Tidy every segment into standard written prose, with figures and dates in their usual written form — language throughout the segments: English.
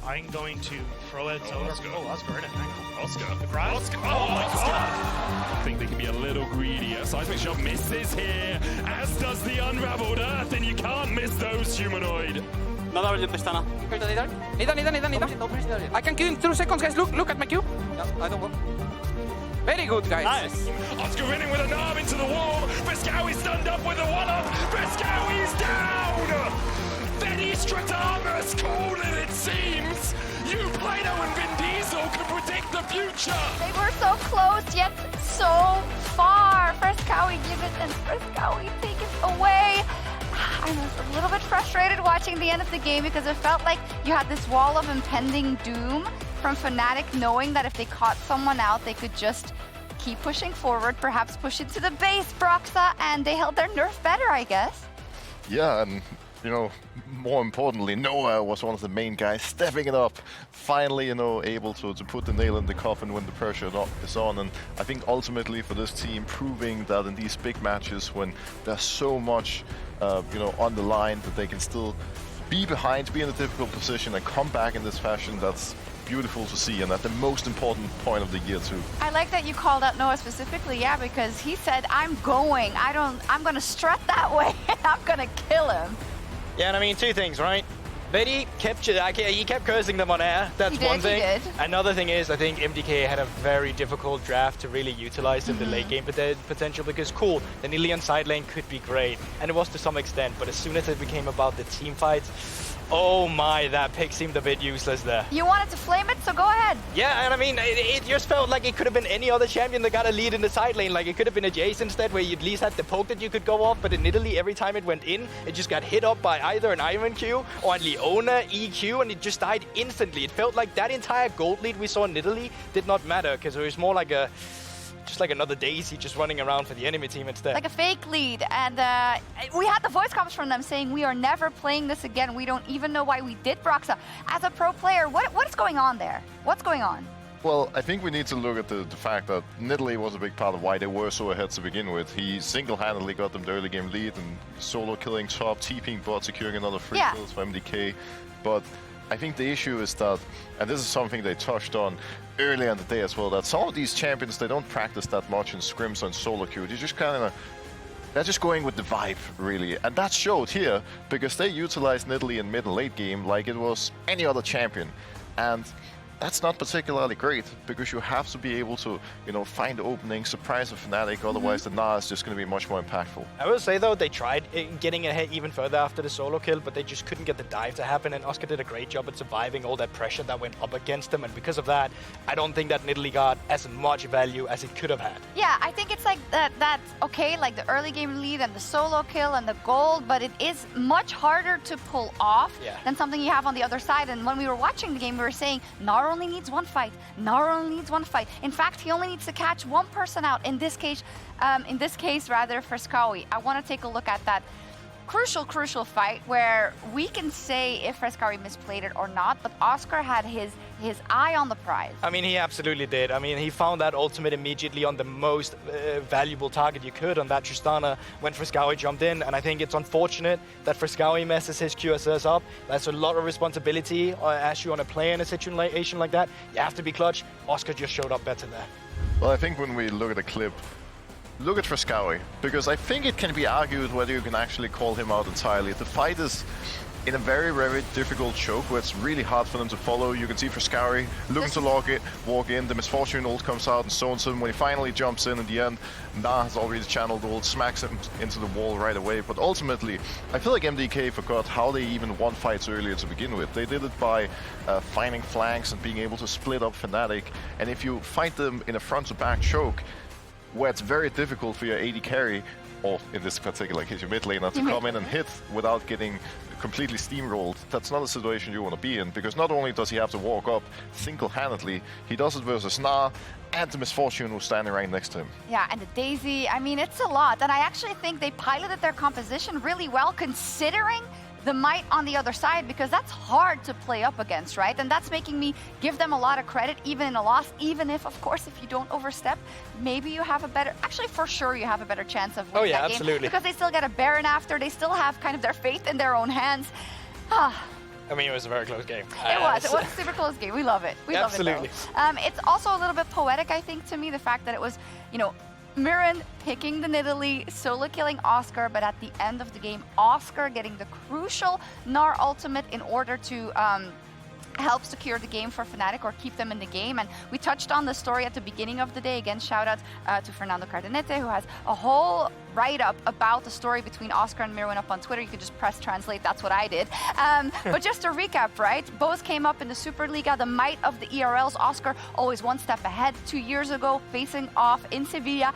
I'm going to throw it. Oscarinin. Oscar. The grab. Oscar. Oh my god! I think they can be a little greedier. Seismic Shot misses here, as does the Unraveled Earth, and you can't miss those Humanoid. No double jump Tristana. Nida. I can kill in 2 seconds, guys. Look at my Q. Yeah, I don't work. Very good, guys. Nice. Oscarinin with a knob into the wall. Fresskowy stunned up with a one-up. Fresskowy's down! Vedius Tristana, as cool as it seems. You, Plano, and Vin Diesel can predict the future. They were so close, yet so far. Fresskowy give it, and Fresskowy take it away. I was a little bit frustrated watching the end of the game because it felt like you had this wall of impending doom from Fnatic, knowing that if they caught someone out, they could just keep pushing forward, perhaps push it to the base, Broxa, and they held their nerf better, I guess. Yeah, and you know, more importantly, Noah was one of the main guys stepping it up, finally, you know, able to put the nail in the coffin when the pressure is on. And I think ultimately for this team, proving that in these big matches when there's so much, you know, on the line, that they can still be behind, be in a difficult position and come back in this fashion, that's beautiful to see, and at the most important point of the year too. I like that you called out Noah specifically, yeah, because he said, I'm gonna strut that way and I'm gonna kill him. Yeah, and I mean, 2 things, right? Vedi he kept cursing them on air. That's one thing. Another thing is, I think MDK had a very difficult draft to really utilize in the late game potential, because cool, the Nidalee side lane could be great, and it was to some extent, but as soon as it became about the team fights, oh my, that pick seemed a bit useless there. You wanted to flame it, so go ahead. Yeah, and I mean, it just felt like it could have been any other champion that got a lead in the side lane. Like, it could have been a Jace instead, where you at least had the poke that you could go off, but in Nidalee, every time it went in, it just got hit up by either an Ivern Q or a Leona EQ, and it just died instantly. It felt like that entire gold lead we saw in Nidalee did not matter, because it was more like just like another Daisy just running around for the enemy team instead. Like a fake lead, and we had the voice comms from them saying we are never playing this again. We don't even know why we did Broxa. As a pro player, what is going on there? What's going on? Well, I think we need to look at the fact that Nidalee was a big part of why they were so ahead to begin with. He single-handedly got them the early game lead and solo killing top, TPing bot, securing another free kills for MDK. But I think the issue is that, and this is something they touched on earlier in the day as well, that some of these champions, they don't practice that much in scrims on solo queue. They're just kind of, they're just going with the vibe, really. And that showed here, because they utilized Nidalee in mid and late game like it was any other champion. And that's not particularly great, because you have to be able to, you know, find openings, surprise a Fnatic, otherwise the Nah is just going to be much more impactful. I will say though, they tried getting ahead even further after the solo kill, but they just couldn't get the dive to happen, and Oscar did a great job at surviving all that pressure that went up against them, and because of that, I don't think that Nidalee got as much value as it could have had. Yeah, I think it's like that's okay, like the early game lead and the solo kill and the gold, but it is much harder to pull off than something you have on the other side. And when we were watching the game, we were saying, Nar only needs one fight. Nar only needs one fight. In fact, he only needs to catch one person out. In this case, rather, Fresskowy. I want to take a look at that crucial fight where we can say if Fresskowy misplayed it or not, but Oscar had his eye on the prize. I mean, he absolutely did. I mean, he found that ultimate immediately on the most valuable target you could on that Tristana when Fresskowy jumped in, and I think it's unfortunate that Fresskowy messes his QSS up. That's a lot of responsibility as you want to play in a situation like that. You have to be clutch. Oscar just showed up better there. Well, I think when we look at the clip, look at Fresskowy, because I think it can be argued whether you can actually call him out entirely. The fight is in a very, very difficult choke where it's really hard for them to follow. You can see Fresskowy looking to walk in, the Misfortune ult comes out and zones him. When he finally jumps in the end, Nah has already channeled ult, smacks him into the wall right away. But ultimately, I feel like MDK forgot how they even won fights earlier to begin with. They did it by finding flanks and being able to split up Fnatic. And if you fight them in a front-to-back choke, where it's very difficult for your AD carry, or in this particular case your mid laner, to come in and hit without getting completely steamrolled, that's not a situation you want to be in, because not only does he have to walk up single-handedly, he does it versus Nah and the Misfortune who's standing right next to him. Yeah, and the Daisy, I mean, it's a lot, and I actually think they piloted their composition really well considering the might on the other side, because that's hard to play up against, right? And that's making me give them a lot of credit, even in a loss, even if, of course, if you don't overstep, maybe you have a better, actually for sure you have a better chance of winning that game, because they still get a Baron after, they still have kind of their faith in their own hands. I mean, it was a very close game. It was a super close game. We love it. We love it, though. It's also a little bit poetic, I think, to me, the fact that it was, you know, Myrwn picking the Nidalee, solo killing Oscar, but at the end of the game, Oscar getting the crucial Gnar ultimate in order to help secure the game for Fnatic or keep them in the game. And we touched on the story at the beginning of the day. Again, shout out to Fernando Cardenete, who has a whole write-up about the story between Oscar and Myrwn up on Twitter. You could just press translate. That's what I did. But just to recap, right? Both came up in the Superliga, the might of the ERLs. Oscar always one step ahead. 2 years ago, facing off in Sevilla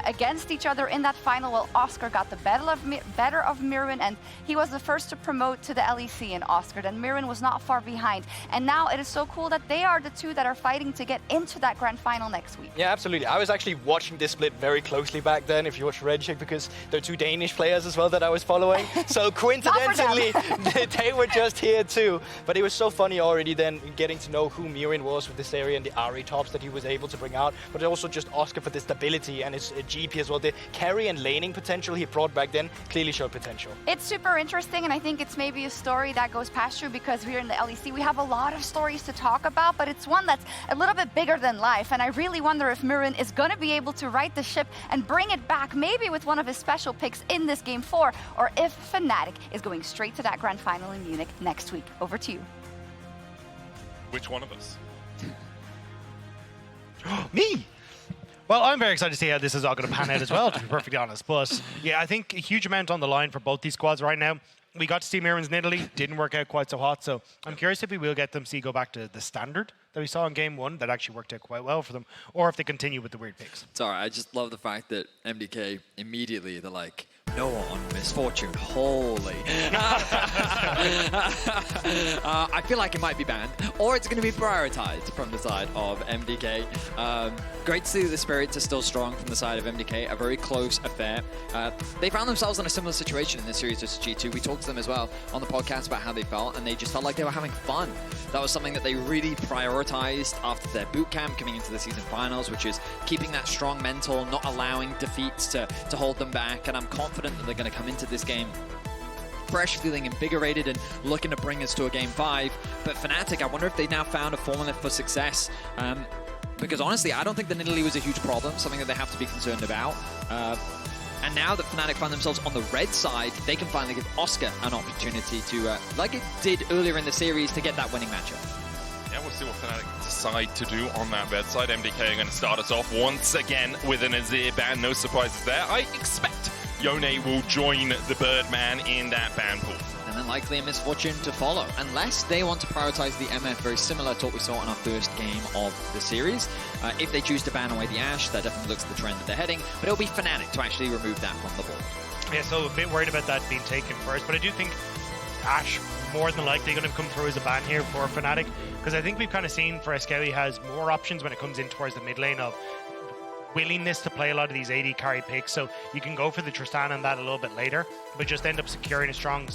against each other in that final. Well, Oscar got the better of Myrwn, and he was the first to promote to the LEC in Oscar. Then Myrwn was not far behind. And now it is so cool that they are the two that are fighting to get into that grand final next week. Yeah, absolutely. I was actually watching this split very closely back then, if you watch Redshift, because there are 2 Danish players as well that I was following. So coincidentally, they were just here too. But it was so funny already then getting to know who Myrwn was with this area and the Ahri tops that he was able to bring out. But also just Oscar for the stability and his GP as well. The carry and laning potential he brought back then clearly showed potential. It's super interesting, and I think it's maybe a story that goes past you because we're in the LEC. We have a lot of stories to talk about, but it's one that's a little bit bigger than life. And I really wonder if Myrwn is going to be able to right the ship and bring it back, maybe with one of his special picks in this Game 4, or if Fnatic is going straight to that grand final in Munich next week. Over to you. Which one of us? Me! Well, I'm very excited to see how this is all going to pan out as well, to be perfectly honest. But yeah, I think a huge amount on the line for both these squads right now. We got to see Myrwn's Nidalee, didn't work out quite so hot, so I'm curious if we will get them go back to the standard that we saw in Game 1 that actually worked out quite well for them, or if they continue with the weird picks. It's all right. I just love the fact that MDK immediately, they're like, no on Misfortune, holy. I feel like it might be banned, or it's going to be prioritized from the side of MDK. Great to see that the spirits are still strong from the side of MDK, a very close affair. They found themselves in a similar situation in this series as G2. We talked to them as well on the podcast about how they felt, and they just felt like they were having fun. That was something that they really prioritized after their boot camp coming into the season finals, which is keeping that strong mental, not allowing defeats to hold them back, and I'm confident that they're going to come into this game fresh, feeling invigorated and looking to bring us to a Game 5. But Fnatic, I wonder if they've now found a formula for success. Because honestly, I don't think the Nidalee was a huge problem, something that they have to be concerned about. And now that Fnatic find themselves on the red side, they can finally give Oscar an opportunity to, like it did earlier in the series, to get that winning matchup. Yeah, we'll see what Fnatic decide to do on that red side. MDK are going to start us off once again with an Azir ban. No surprises there. I expect Yone will join the Birdman in that ban pool. And then likely a Misfortune to follow, unless they want to prioritize the MF, very similar to what we saw in our first game of the series. If they choose to ban away the Ashe, that definitely looks the trend that they're heading, but it'll be Fnatic to actually remove that from the board. Yeah, so a bit worried about that being taken first, but I do think Ashe more than likely going to come through as a ban here for Fnatic, because I think we've kind of seen Fresskowy has more options when it comes in towards the mid lane of willingness to play a lot of these AD carry picks, so you can go for the Tristana and that a little bit later, but just end up securing a strong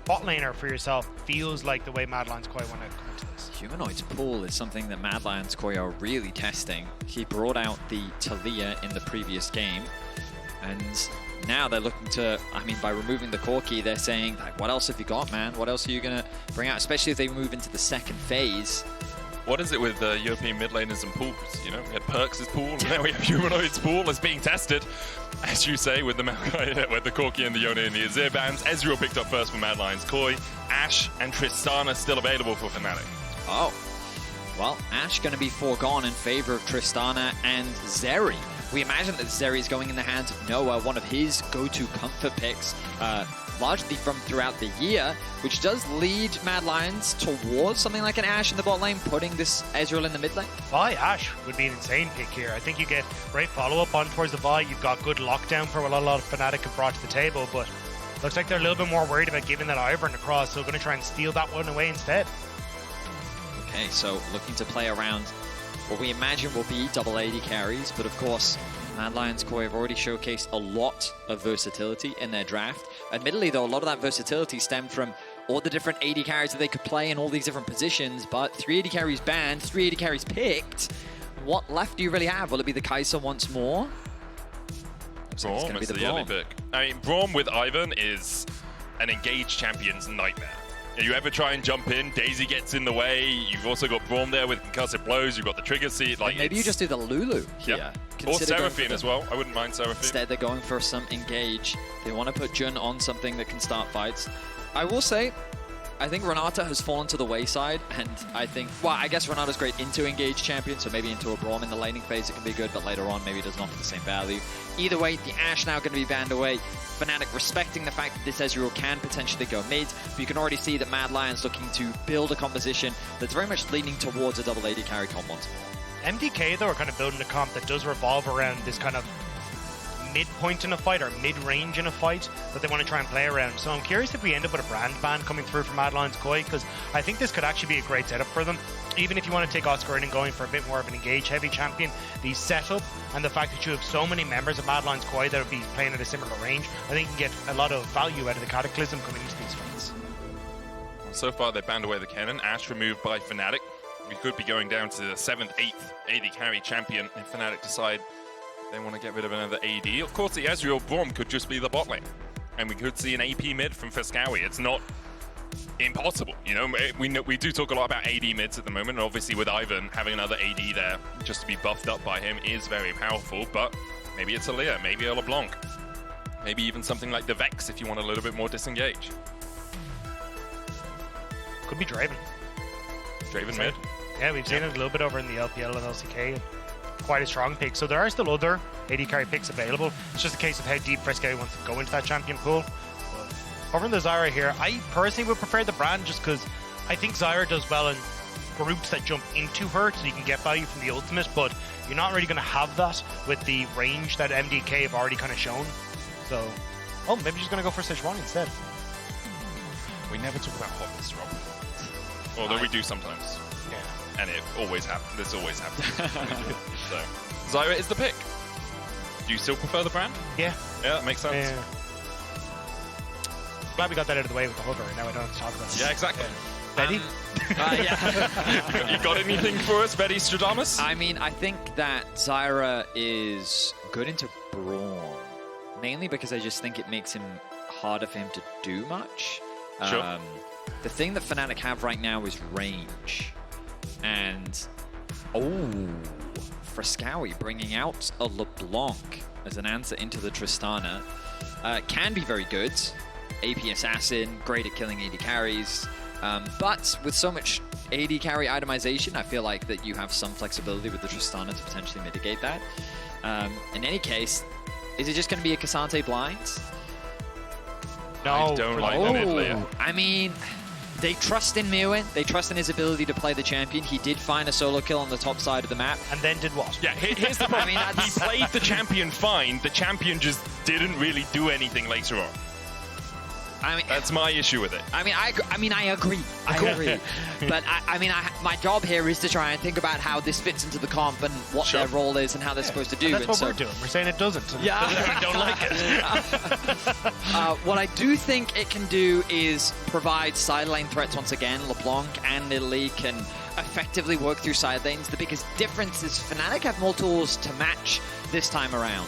bot laner for yourself. Feels like the way Mad Lions Koi want to come into this. Humanoid's pool is something that Mad Lions Koi are really testing. He brought out the Talia in the previous game, and now they're looking to, I mean, by removing the core key, they're saying, like, what else have you got, man? What else are you going to bring out? Especially if they move into the second phase. What is it with European mid laners and pools? You know, we had Perks' pool, and now we have Humanoid's pool that's being tested. As you say, with the Maokai, with the Corki and the Yone and the Azir bans. Ezreal picked up first for Mad Lions Koi. Ashe and Tristana still available for Fnatic. Oh, well, Ashe going to be foregone in favor of Tristana and Zeri. We imagine that Zeri is going in the hands of Noah, one of his go-to comfort picks, largely from throughout the year, which does lead Mad Lions towards something like an Ashe in the bot lane, putting this Ezreal in the mid lane. Vi Ashe would be an insane pick here. I think you get great follow-up on towards the Vi. You've got good lockdown for what a lot of Fnatic have brought to the table, but looks like they're a little bit more worried about giving that Ivern across, so going to try and steal that one away instead. Okay, so looking to play around what we imagine will be double AD carries, but of course, Mad Lions Koi have already showcased a lot of versatility in their draft. Admittedly, though, a lot of that versatility stemmed from all the different AD carries that they could play in all these different positions, but 3 AD carries banned, 3 AD carries picked. What left do you really have? Will it be the Kai'Sa once more? Braum is the early pick. I mean, Braum with Ivern is an engaged champion's nightmare. You ever try and jump in, Daisy gets in the way. You've also got Braum there with concussive blows. You've got the trigger seat. Like maybe you just do the Lulu here. Yeah. Or Seraphine as well. I wouldn't mind Seraphine. Instead, they're going for some engage. They want to put Jun on something that can start fights. I will say, I think Renata has fallen to the wayside, and I think, well, I guess Renata's great into engage champion, so maybe into a Braum in the laning phase it can be good, but later on maybe it does not have the same value. Either way, the Ashe now going to be banned away. Fnatic respecting the fact that this Ezreal can potentially go mid, but you can already see that Mad Lion's looking to build a composition that's very much leaning towards a double AD carry comp once more. MDK, though, are kind of building a comp that does revolve around this kind of mid-point in a fight or mid-range in a fight that they want to try and play around. So I'm curious if we end up with a brand ban coming through from Mad Lion's Koi, because I think this could actually be a great setup for them. Even if you want to take Oscarinin going for a bit more of an engage-heavy champion, the setup and the fact that you have so many members of Mad Lion's Koi that would be playing at a similar range, I think you can get a lot of value out of the Cataclysm coming into these fights. So far, they banned away the cannon. Ashe removed by Fnatic. We could be going down to the 7th, 8th AD carry champion if Fnatic decide they want to get rid of another AD. Of course, the Ezreal Braum could just be the bot lane. And we could see an AP mid from Fresskowy. It's not impossible. You know, we do talk a lot about AD mids at the moment. And obviously, with Ivern, having another AD there just to be buffed up by him is very powerful. But maybe it's a Leah, maybe a LeBlanc. Maybe even something like the Vex if you want a little bit more disengage. Could be Draven. Draven mid? Yeah, we've seen it a little bit over in the LPL and LCK. Quite a strong pick. So there are still other AD carry picks available. It's just a case of how deep Fresskowy wants to go into that champion pool. But over in the Zyra here, I personally would prefer the brand just because I think Zyra does well in groups that jump into her so you can get value from the ultimate, but you're not really going to have that with the range that MDK have already kind of shown. So, oh, maybe she's going to go for Sjokz instead. We never talk about hotness, Rob. Although we do sometimes. Yeah. And it always happens. This always happens. So, Zyra is the pick. Do you still prefer the brand? Yeah. Yeah, that makes sense. Yeah. Glad we got that out of the way with the hooker. Now I don't have to talk about it. Yeah, exactly. Betty? Yeah. you got anything for us, Betty Stradamus? I mean, I think that Zyra is good into Braum, mainly because I just think it makes him harder for him to do much. Sure. The thing that Fnatic have right now is range. And, Fresskowy bringing out a LeBlanc as an answer into the Tristana. Can be very good. AP Assassin, great at killing AD carries. But with so much AD carry itemization, I feel like that you have some flexibility with the Tristana to potentially mitigate that. In any case, is it just going to be a Cassante blind? No. I don't like that mid layer. I mean, they trust in Myrwn. They trust in his ability to play the champion. He did find a solo kill on the top side of the map. And then did what? Yeah, here's the problem. He played the champion fine. The champion just didn't really do anything later on. I mean, that's my issue with it. I agree. I agree. But my job here is to try and think about how this fits into the comp and what their role is and how they're supposed to do. And that's what we're doing. We're saying it doesn't. Yeah. We don't like it. What I do think it can do is provide side lane threats once again. LeBlanc and Nidalee can effectively work through side lanes. The biggest difference is Fnatic have more tools to match this time around.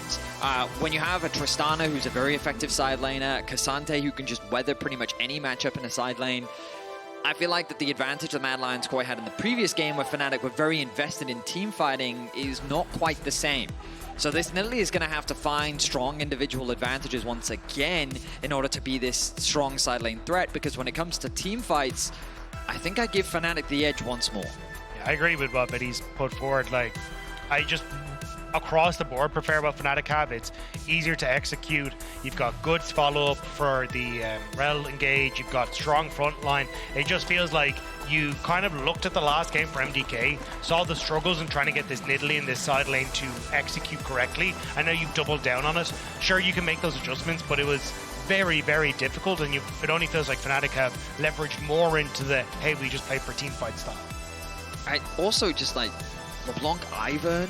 When you have a Tristana who's a very effective side laner, Cassante who can just weather pretty much any matchup in a side lane, I feel like that the advantage that Mad Lion's Koi had in the previous game where Fnatic were very invested in team fighting is not quite the same. So this Nidalee is going to have to find strong individual advantages once again in order to be this strong side lane threat, because when it comes to team fights, I think I give Fnatic the edge once more. Yeah, I agree with what Betty's put forward. Like, I just across the board prefer what Fnatic have. It's easier to execute. You've got good follow-up for the Rell engage. You've got strong front line. It just feels like you kind of looked at the last game for MDK, saw the struggles in trying to get this Nidalee in this side lane to execute correctly. I know you've doubled down on it. Sure, you can make those adjustments, but it was very, very difficult, and it only feels like Fnatic have leveraged more into the, hey, we just play for team fight style. I also just like LeBlanc Ivern.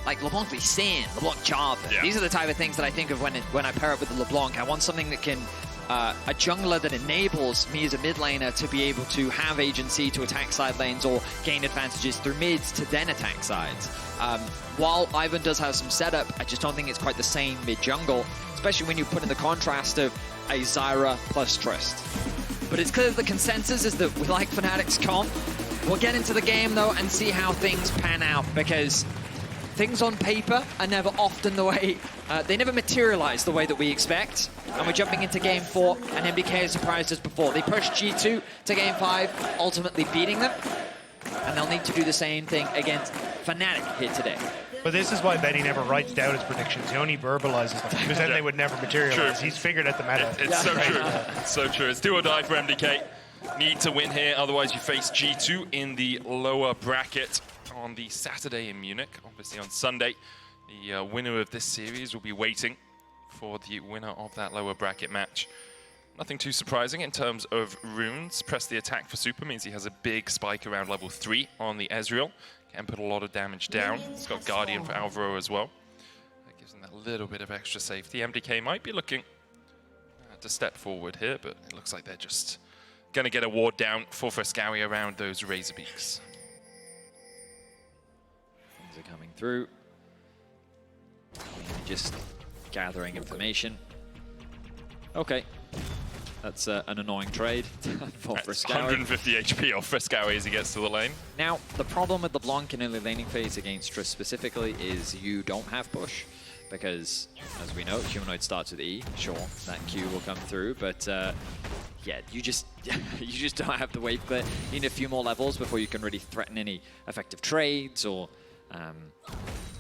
Like LeBlanc Lee Sin, LeBlanc Jarvan. Yeah. These are the type of things that I think of when I pair up with the LeBlanc. I want something that can, a jungler that enables me as a mid laner to be able to have agency to attack side lanes or gain advantages through mids to then attack sides. While Ivern does have some setup, I just don't think it's quite the same mid jungle, especially when you put in the contrast of a Zyra plus Trist. but it's clear the consensus is that we like Fnatic's comp. We'll get into the game, though, and see how things pan out, because things on paper are never often the way, they never materialize the way that we expect. And we're jumping into Game 4, and MDK has surprised us before. They pushed G2 to Game 5, ultimately beating them. And they'll need to do the same thing against Fnatic here today. But this is why Betty never writes down his predictions. He only verbalizes them, because then they would never materialize. True. He's figured out the meta. It's so true. It's so true. It's do or die for MDK. Need to win here, otherwise you face G2 in the lower bracket on the Saturday in Munich. Obviously on Sunday, the winner of this series will be waiting for the winner of that lower bracket match. Nothing too surprising in terms of runes. Press the attack for Supa means he has a big spike around level 3 on the Ezreal. Can put a lot of damage down. He's got Guardian for Alvaro as well. That gives him that little bit of extra safety. MDK might be looking to step forward here, but it looks like they're just going to get a ward down for Fresskowy around those Razor Beaks. Things are coming through. Just gathering information. Okay. That's an annoying trade for Fresskowy. 150 HP off Fresskowy as he gets to the lane. Now, the problem with LeBlanc in early laning phase against Trist specifically is you don't have push. Because, as we know, Humanoid starts with E. Sure, that Q will come through, but yeah, you just don't have the wave clear. You need a few more levels before you can really threaten any effective trades or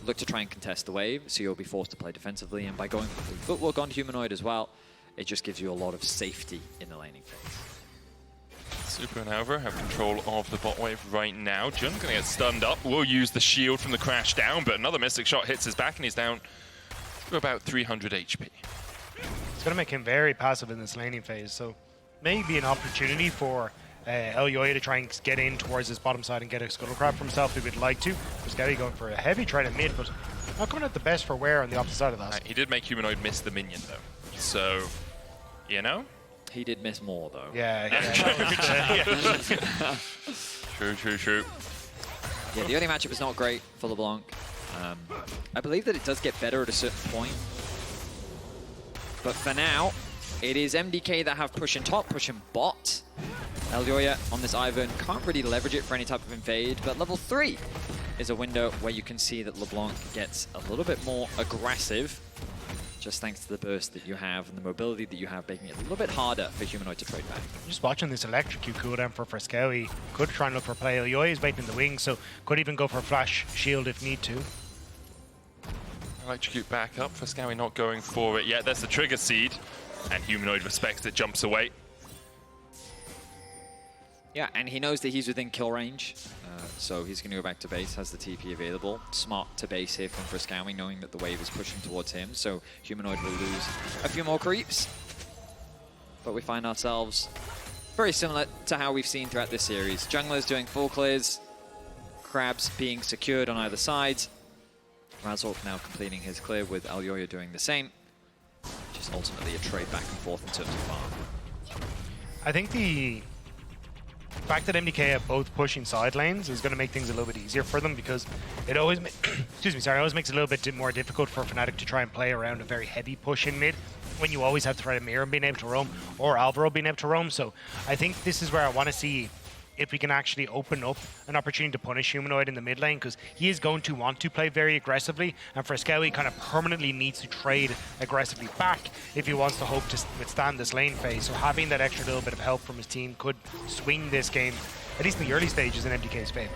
look to try and contest the wave, so you'll be forced to play defensively. And by going for footwork on Humanoid as well, it just gives you a lot of safety in the laning phase. Supa and Alvaro have control of the bot wave right now. Jun's going to get stunned up. Will use the shield from the crash down, but another Mystic Shot hits his back and he's down to about 300 HP. It's going to make him very passive in this laning phase, so maybe an opportunity for Elyoya to try and get in towards his bottom side and get a Scuttlecraft for himself if he'd like to. Fresskowy going for a heavy try to mid, but not coming out the best for wear on the opposite side of that. He did make Humanoid miss the minion though, so, you know? He did miss more though. Yeah. True. Yeah, the early matchup is not great for LeBlanc. I believe that it does get better at a certain point. But for now, it is MDK that have push in top, push in bot. Elyoya on this Ivern can't really leverage it for any type of invade, but level 3 is a window where you can see that LeBlanc gets a little bit more aggressive, just thanks to the burst that you have and the mobility that you have, making it a little bit harder for Humanoid to trade back. Just watching this electrocute cooldown for Fresskowy. Could try and look for play. Elyoya is waiting in the wings, so could even go for a flash shield if need to. Electrocute back up. Fresskowy not going for it yet. There's the trigger seed, and Humanoid respects it, jumps away. Yeah, and he knows that he's within kill range, so he's going to go back to base, has the TP available. Smart to base here from Fresskowy, knowing that the wave is pushing towards him, so Humanoid will lose a few more creeps. But we find ourselves very similar to how we've seen throughout this series. Junglers doing full clears, Crabs being secured on either side. Razork now completing his clear with Elyoya doing the same. Just ultimately a trade back and forth in terms of farm. I think the fact that MDK are both pushing side lanes is going to make things a little bit easier for them, because it always always makes it a little bit more difficult for Fnatic to try and play around a very heavy push in mid when you always have to try to Myrwn being able to roam or Alvaro being able to roam. So I think this is where I want to see if we can actually open up an opportunity to punish Humanoid in the mid lane, because he is going to want to play very aggressively, and Fresskowy kind of permanently needs to trade aggressively back if he wants to hope to withstand this lane phase. So having that extra little bit of help from his team could swing this game, at least in the early stages, in MDK's favor.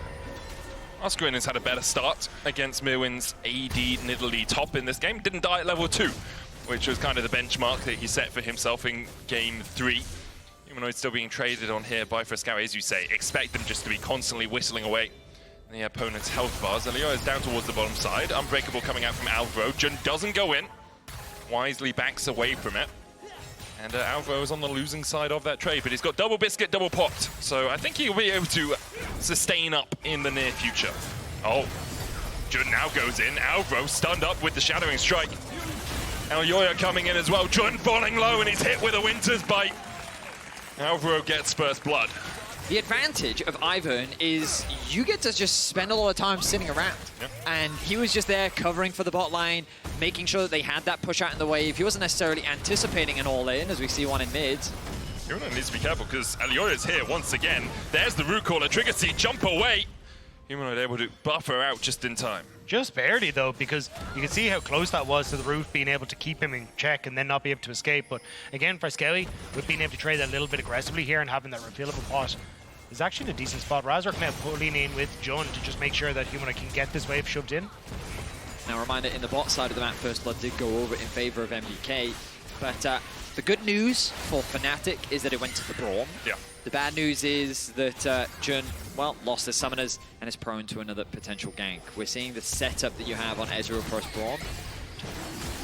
Oscarinin has had a better start against Myrwn's AD Nidalee top in this game. Didn't die at level 2, which was kind of the benchmark that he set for himself in game 3. Humanoid still being traded on here by Fresskowy, as you say. Expect them just to be constantly whistling away in the opponent's health bars. Elyoya is down towards the bottom side. Unbreakable coming out from Alvaro. Jun doesn't go in. Wisely backs away from it. And Alvaro is on the losing side of that trade, but he's got double biscuit, double popped. So I think he'll be able to sustain up in the near future. Oh, Jun now goes in. Alvaro stunned up with the Shadowing Strike. Elyoya coming in as well. Jun falling low and he's hit with a Winter's Bite. Alvaro gets first blood. The advantage of Ivern is you get to just spend a lot of time sitting around. Yep. And he was just there covering for the bot line, making sure that they had that push out in the wave. He wasn't necessarily anticipating an all-in, as we see one in mid. Humanoid needs to be careful because Elyoya's here once again. There's the root caller. Trigger C, jump away. Humanoid able to buffer out just in time. Just barely though, because you can see how close that was to the roof being able to keep him in check and then not be able to escape. But again, Fresskowy, with being able to trade that a little bit aggressively here and having that refillable pot, is actually in a decent spot. Razork now pulling in with Jun to just make sure that Humanoid can get this wave shoved in. Now, reminder, in the bot side of the map, First Blood did go over in favor of MDK. But the good news for Fnatic is that it went to the Braum. Yeah. The bad news is that Jun, well, lost his summoners and is prone to another potential gank. We're seeing the setup that you have on Ezreal plus Braum.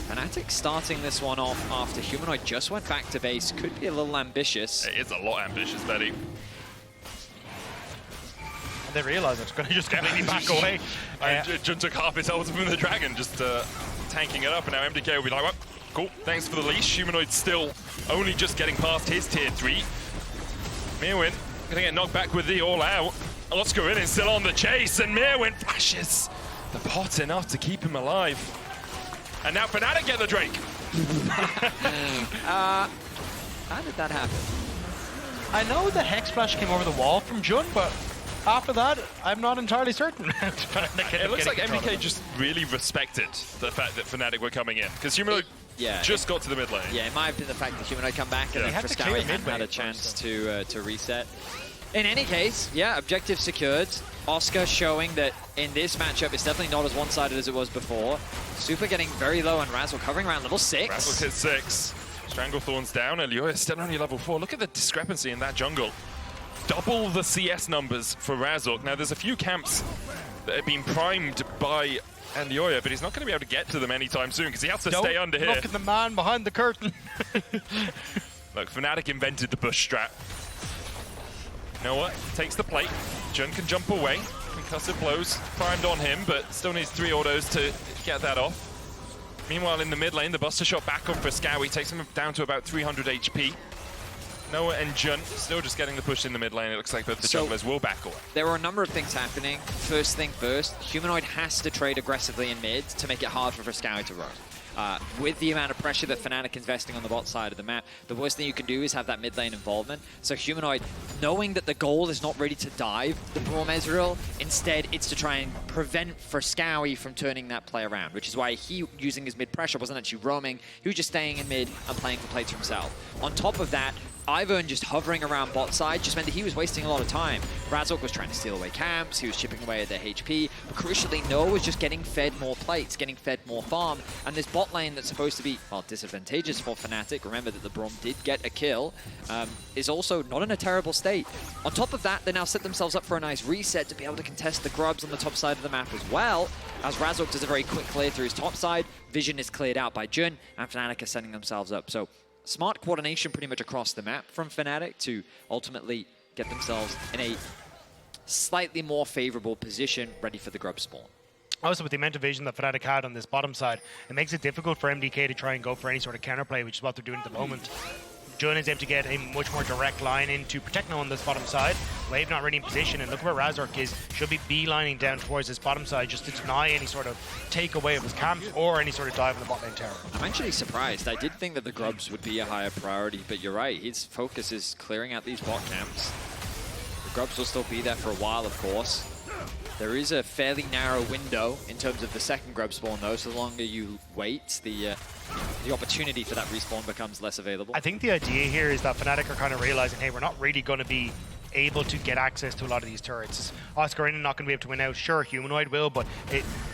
Fnatic starting this one off after Humanoid just went back to base could be a little ambitious. It is a lot ambitious, Betty. They realize it's going to just completely back away. And Jun took half his health from the dragon, just tanking it up, and now MDK will be like, well, cool, thanks for the leash. Humanoid still only just getting past his tier 3. Myrwn gonna get knocked back with the all out. Oscarinin still on the chase, and Myrwn flashes the pot enough to keep him alive. And now Fnatic get the Drake. How did that happen? I know the Hex Splash came over the wall from Jun, but after that, I'm not entirely certain. It looks like MDK just really respected the fact that Fnatic were coming in, because Humanoid just got to the mid lane. Yeah, it might have been the fact that Humanoid come back and then Fresskowy hadn't had a chance to reset. In any case, yeah, objective secured. Oscar showing that in this matchup, it's definitely not as one-sided as it was before. Supa getting very low and Razzle covering around level 6. Razzle's hit 6. Stranglethorn's down. Elyoya still only level 4. Look at the discrepancy in that jungle. Double the CS numbers for Razork. Now, there's a few camps that have been primed by Elyoya, but he's not going to be able to get to them anytime soon because he has to stay under here. Look at the man behind the curtain. Look, Fnatic invented the bush strat. You know what? Takes the plate. Jun can jump away. Concussive blows primed on him, but still needs 3 autos to get that off. Meanwhile, in the mid lane, the Buster Shot back on Fresskowy takes him down to about 300 HP. Noah and Jun still just getting the push in the mid lane. It looks like both the junglers will back away. There are a number of things happening. First thing first, Humanoid has to trade aggressively in mid to make it hard for Fresskowy to roam. With the amount of pressure that Fnatic investing on the bot side of the map, the worst thing you can do is have that mid lane involvement. So Humanoid, knowing that the goal is not ready to dive the Braum Ezreal, instead it's to try and prevent Fresskowy from turning that play around, which is why he, using his mid pressure, wasn't actually roaming. He was just staying in mid and playing for plates himself. On top of that, Ivern just hovering around bot side just meant that he was wasting a lot of time. Razork was trying to steal away camps, he was chipping away at their HP, but crucially, Noah was just getting fed more plates, getting fed more farm, and this bot lane that's supposed to be, well, disadvantageous for Fnatic, remember that the Braum did get a kill, is also not in a terrible state. On top of that, they now set themselves up for a nice reset to be able to contest the grubs on the top side of the map as well, as Razork does a very quick clear through his top side, vision is cleared out by Jun, and Fnatic are setting themselves up. So smart coordination pretty much across the map from Fnatic to ultimately get themselves in a slightly more favorable position, ready for the grub spawn. Also, with the amount of vision that Fnatic had on this bottom side, it makes it difficult for MDK to try and go for any sort of counterplay, which is what they're doing at the moment. Jun is able to get a much more direct line in to protect Noah on this bottom side. Wave not really in position, and look where Razork is. Should be beelining down towards this bottom side just to deny any sort of takeaway of his camp or any sort of dive in the bot lane tower. I'm actually surprised. I did think that the grubs would be a higher priority, but you're right. His focus is clearing out these bot camps. The grubs will still be there for a while, of course. There is a fairly narrow window in terms of the second grub spawn, though, so the longer you wait, the opportunity for that respawn becomes less available. I think the idea here is that Fnatic are kind of realizing, hey, we're not really going to be able to get access to a lot of these turrets. Oscarinin not going to be able to win out. Sure, Humanoid will, but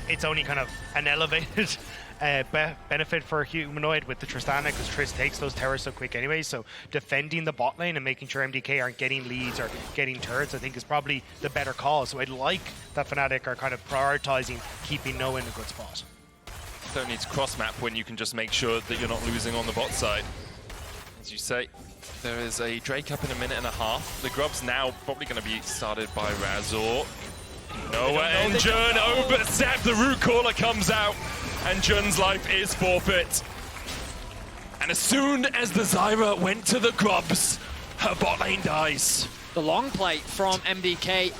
it's only kind of an elevated benefit for Humanoid with the Tristana, because Trist takes those towers so quick anyway. So defending the bot lane and making sure MDK aren't getting leads or getting turrets, I think is probably the better call. So I'd like that Fnatic are kind of prioritizing keeping Noah in a good spot. Don't need to cross map when you can just make sure that you're not losing on the bot side. As you say, there is a Drake up in a minute and a half. The grub's now probably going to be started by Razork. Noah and Jun overstep. The root caller comes out, and Jun's life is forfeit. And as soon as the Zyra went to the grubs, her bot lane dies. The long play from MDK.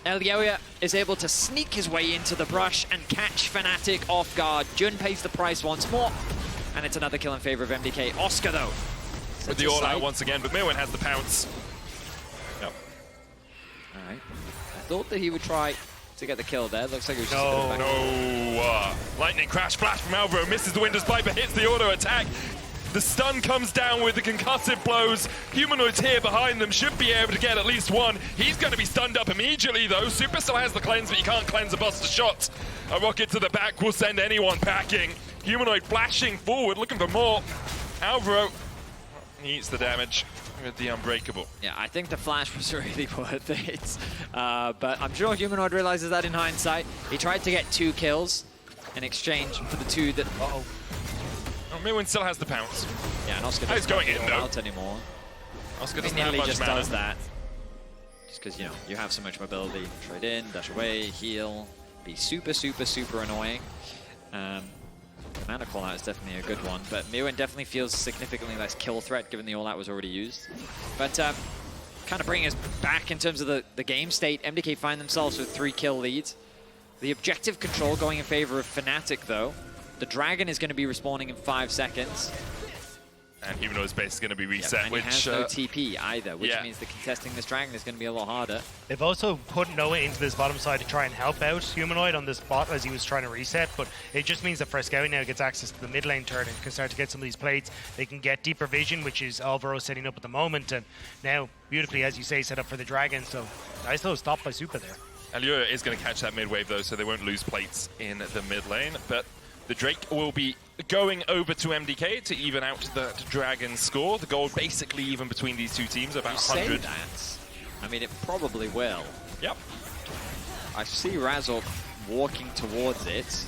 Elyoya is able to sneak his way into the brush and catch Fnatic off guard. Jun pays the price once more, and it's another kill in favor of MDK. Oscar, though, with the all-out once again, but Myrwn has the pounce. Yep. All right. I thought that he would try to get the kill there. Looks like he was just No. Lightning crash flash from Alvaro, misses the Windows Piper, hits the auto attack. The stun comes down with the concussive blows. Humanoid's here behind them, should be able to get at least one. He's going to be stunned up immediately though. Supa still has the cleanse, but you can't cleanse a buster shot. A rocket to the back will send anyone packing. Humanoid flashing forward, looking for more. Alvaro, he eats the damage with the unbreakable. Yeah, I think the flash was really worth it. But I'm sure Humanoid realizes that in hindsight. He tried to get 2 kills in exchange for the 2 that... Oh, Myrwn still has the pounce. Yeah, and Oscar He's going in though. Out anymore. Oscar doesn't have much just mana. does that. Just because, you know, you have so much mobility. Trade in, dash away, heal, be super, super, super annoying. Mana call out is definitely a good one, but Myrwn definitely feels significantly less kill threat given the all-out was already used. But kind of bringing us back in terms of the game state, MDK find themselves with 3 kill leads. The objective control going in favor of Fnatic though. The dragon is going to be respawning in 5 seconds. And Humanoid's base is going to be reset, and which... he has no TP either, which means that contesting this dragon is going to be a lot harder. They've also put Noah into this bottom side to try and help out Humanoid on this bot as he was trying to reset, but it just means that Fresskowy now gets access to the mid lane turn and can start to get some of these plates. They can get deeper vision, which is Alvaro setting up at the moment, and now, beautifully, as you say, set up for the dragon, so nice little stop by Supa there. Elyoya is going to catch that mid wave though, so they won't lose plates in the mid lane, but the Drake will be going over to MDK to even out the dragon score. The goal basically even between these two teams, about 100. Say that. I mean, it probably will. Yep. I see Razork walking towards it.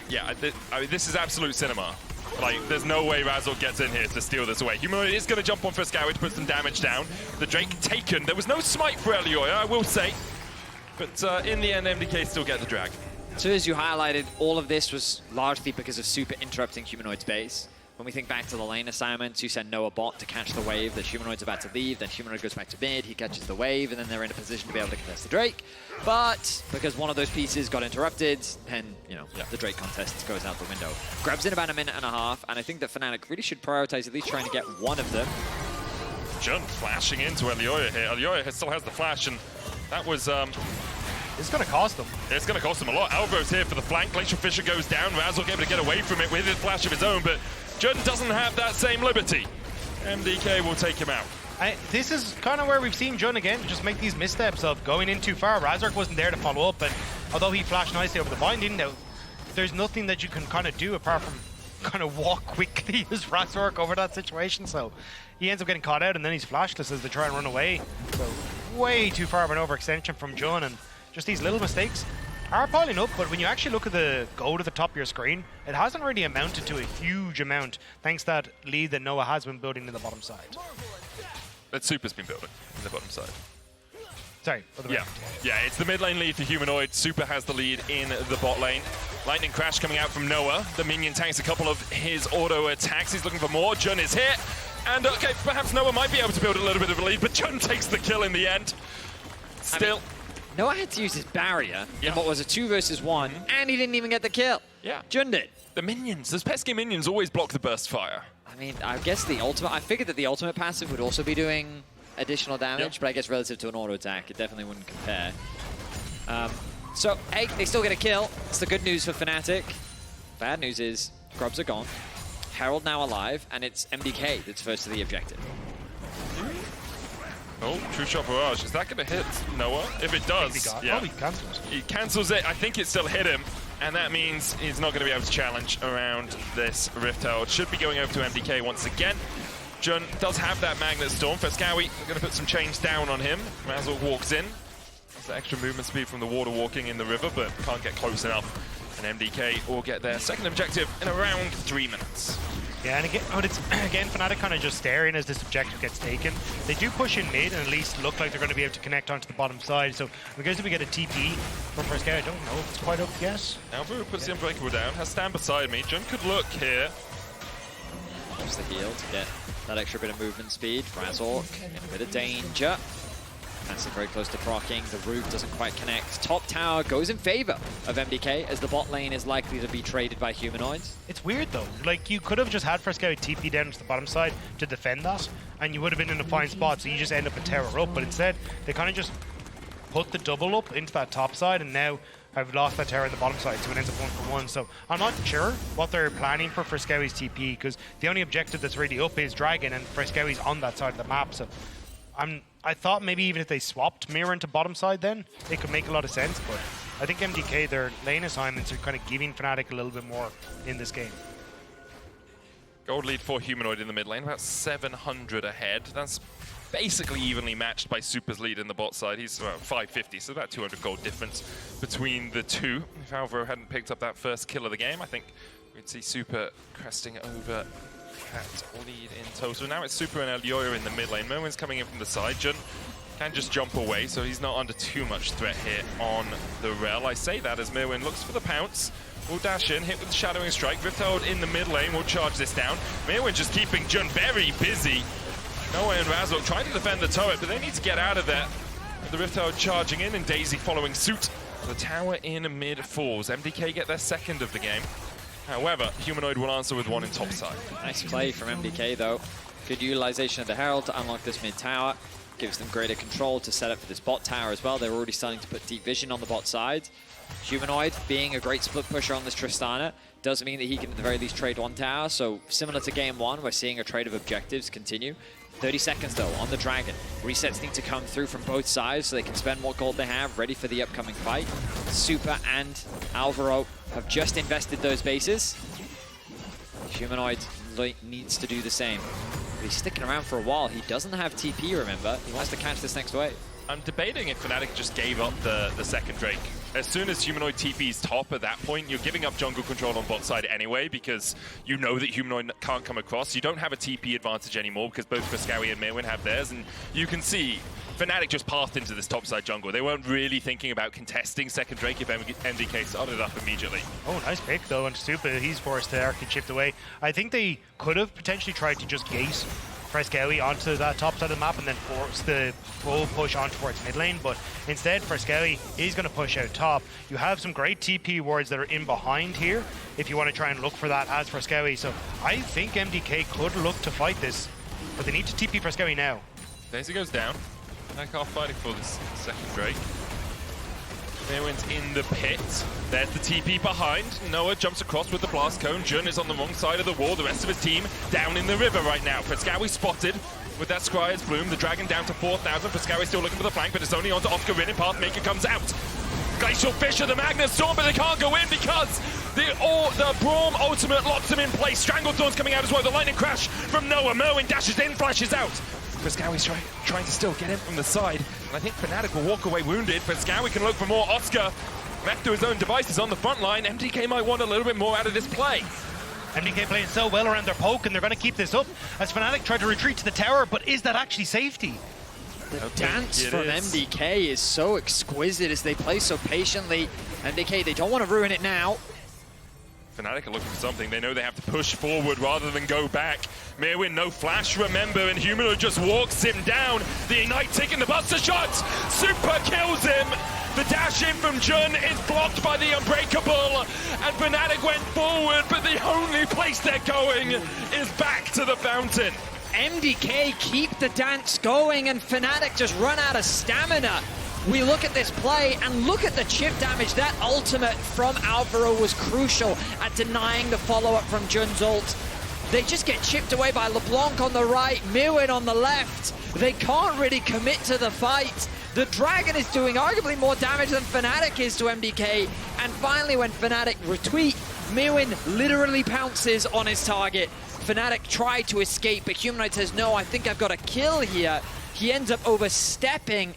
Yeah, I mean, this is absolute cinema. Like, there's no way Razork gets in here to steal this away. Humanoid is going to jump on Fresskowy to put some damage down. The Drake taken. There was no smite for Elyoya, I will say. But in the end, MDK still get the drag. So as you highlighted, all of this was largely because of Supa interrupting Humanoid's base. When we think back to the lane assignments, you send Noah bot to catch the wave that Humanoid's about to leave, then Humanoid goes back to mid, he catches the wave, and then they're in a position to be able to contest the Drake. But because one of those pieces got interrupted, and you know, the Drake contest goes out the window. Grabs in about a minute and a half, and I think that Fnatic really should prioritize at least trying to get one of them. Jun flashing into Elyoya here. Elyoya still has the flash, and that was... It's going to cost them. It's going to cost them a lot. Alvaro's here for the flank. Glacial Fissure goes down. Razork able to get away from it with his flash of his own, but Jun doesn't have that same liberty. MDK will take him out. This is kind of where we've seen Jun again just make these missteps of going in too far. Razork wasn't there to follow up, and although he flashed nicely over the binding, there's nothing that you can kind of do apart from kind of walk quickly as Razork over that situation. So he ends up getting caught out, and then he's flashless as they try and run away. So way too far of an overextension from Jun, and just these little mistakes are piling up, but when you actually look at the goal to the top of your screen, it hasn't really amounted to a huge amount, thanks to that lead that Noah has been building in the bottom side. That Supa's been building in the bottom side. Sorry. Yeah, it's the mid lane lead for Humanoid. Supa has the lead in the bot lane. Lightning Crash coming out from Noah. The minion tanks a couple of his auto attacks. He's looking for more. Jun is here. And okay, perhaps Noah might be able to build a little bit of a lead, but Jun takes the kill in the end. Still... Noah had to use his barrier in what was a 2 versus 1, and he didn't even get the kill. Yeah. Jun did. The minions, those pesky minions always block the burst fire. I mean, I guess the ultimate, I figured that the ultimate passive would also be doing additional damage, but I guess relative to an auto attack, it definitely wouldn't compare. So, hey, they still get a kill. It's the good news for Fnatic. Bad news is, Grubs are gone. Herald now alive, and it's MDK that's first to the objective. Oh, True Shot Barrage. Is that going to hit Noah? If it does, he cancels. He cancels it. I think it still hit him. And that means he's not going to be able to challenge around this Rift Herald. Should be going over to MDK once again. Jun does have that Magnet Storm. Fresskowy going to put some chains down on him. Razork walks in. That's the extra movement speed from the water walking in the river, but can't get close enough. And MDK will get their second objective in around 3 minutes. Yeah, and again, Fnatic kind of just staring as this objective gets taken. They do push in mid and at least look like they're going to be able to connect onto the bottom side. So because if we get a TP from Fresskowy, I don't know if it's quite up yet. Alvaro puts the Unbreakable down, has stand beside me. Jun could look here. Just the heal to get that extra bit of movement speed. Razork in a bit of danger. That's very close to proccing. The roof doesn't quite connect. Top tower goes in favor of MDK as the bot lane is likely to be traded by Humanoids. It's weird though. Like, you could have just had Fresskowy TP down to the bottom side to defend that, and you would have been in a fine spot, so you just end up a tower up. But instead, they kind of just put the double up into that top side, and now I've lost that tower on the bottom side, so it ends up 1-for-1. So I'm not sure what they're planning for Fresskowy's TP, because the only objective that's really up is Dragon, and Fresskowy's on that side of the map. So I thought maybe even if they swapped Myrwn to bottom side, then it could make a lot of sense. But I think MDK, their lane assignments are kind of giving Fnatic a little bit more in this game. Gold lead for Humanoid in the mid lane, about 700 ahead. That's basically evenly matched by Supa's lead in the bot side. He's about 550, so about 200 gold difference between the two. If Alvaro hadn't picked up that first kill of the game, I think we'd see Supa cresting over that lead in total. Now it's Supa and Elyoya in the mid lane. Myrwn's coming in from the side. Jun can just jump away, so he's not under too much threat here on the Rell. I say that as Myrwn looks for the pounce. Will dash in, hit with the Shadowing Strike. Rifthold in the mid lane will charge this down. Myrwn just keeping Jun very busy. Noah and Razork trying to defend the turret, but they need to get out of there. The Rifthold charging in and Daisy following suit. The tower in mid falls. MDK get their second of the game. However, Humanoid will answer with one in top side. Nice play from MDK though. Good utilization of the Herald to unlock this mid tower. Gives them greater control to set up for this bot tower as well. They're already starting to put deep vision on the bot side. Humanoid being a great split pusher on this Tristana does mean that he can at the very least trade one tower. So similar to game one, we're seeing a trade of objectives continue. 30 seconds though on the Dragon. Resets need to come through from both sides so they can spend what gold they have ready for the upcoming fight. Supa and Alvaro have just invested those bases. Humanoid needs to do the same. But he's sticking around for a while. He doesn't have TP, remember. He wants to catch this next wave. I'm debating if Fnatic just gave up the second Drake. As soon as Humanoid TP's top at that point, you're giving up jungle control on bot side anyway because you know that Humanoid can't come across. You don't have a TP advantage anymore because both Fresskowy and Myrwn have theirs, and you can see Fnatic just passed into this topside jungle. They weren't really thinking about contesting second Drake if MDK started up immediately. Oh, nice pick though, and Supa, he's forced to arcade shift away. I think they could have potentially tried to just gate Fresskowy onto that top side of the map and then force the full push on towards mid lane, but instead Fresskowy is going to push out top. You have some great TP wards that are in behind here if you want to try and look for that as Fresskowy, so I think MDK could look to fight this, but they need to TP Fresskowy now. Daisy goes down. Fnatic are fighting for this second Drake. Myrwn's in the pit. There's the TP behind. Noah jumps across with the blast cone. Jun is on the wrong side of the wall. The rest of his team down in the river right now. Fresskowy spotted with that Scryer's Bloom. The Dragon down to 4,000. Fresskowy still looking for the flank, but it's only onto Oscarinin. Pathmaker comes out. Glacial Fisher, the Magnet Storm, but they can't go in because the Braum ultimate locks them in place. Stranglethorn's coming out as well. The lightning crash from Noah. Myrwn dashes in, flashes out. Fresskowy's trying to still get in from the side, and I think Fnatic will walk away wounded. Fresskowy can look for more. Oscar back to his own devices on the front line. MDK might want a little bit more out of this play. MDK playing so well around their poke, and they're going to keep this up as Fnatic try to retreat to the tower, but is that actually safety? The dance from MDK is so exquisite as they play so patiently. MDK, they don't want to ruin it now. Fnatic are looking for something. They know they have to push forward rather than go back. Myrwn, no flash, remember, and Humanoid just walks him down. The Ignite taking the Buster shot. Supa kills him. The dash in from Jun is blocked by the Unbreakable. And Fnatic went forward, but the only place they're going is back to the fountain. MDK keep the dance going, and Fnatic just run out of stamina. We look at this play and look at the chip damage. That ultimate from Alvaro was crucial at denying the follow-up from Jun's ult. They just get chipped away by LeBlanc on the right, Myrwn on the left. They can't really commit to the fight. The Dragon is doing arguably more damage than Fnatic is to MDK. And finally, when Fnatic retweet, Myrwn literally pounces on his target. Fnatic tried to escape, but Humanoid says, no, I think I've got a kill here. He ends up overstepping,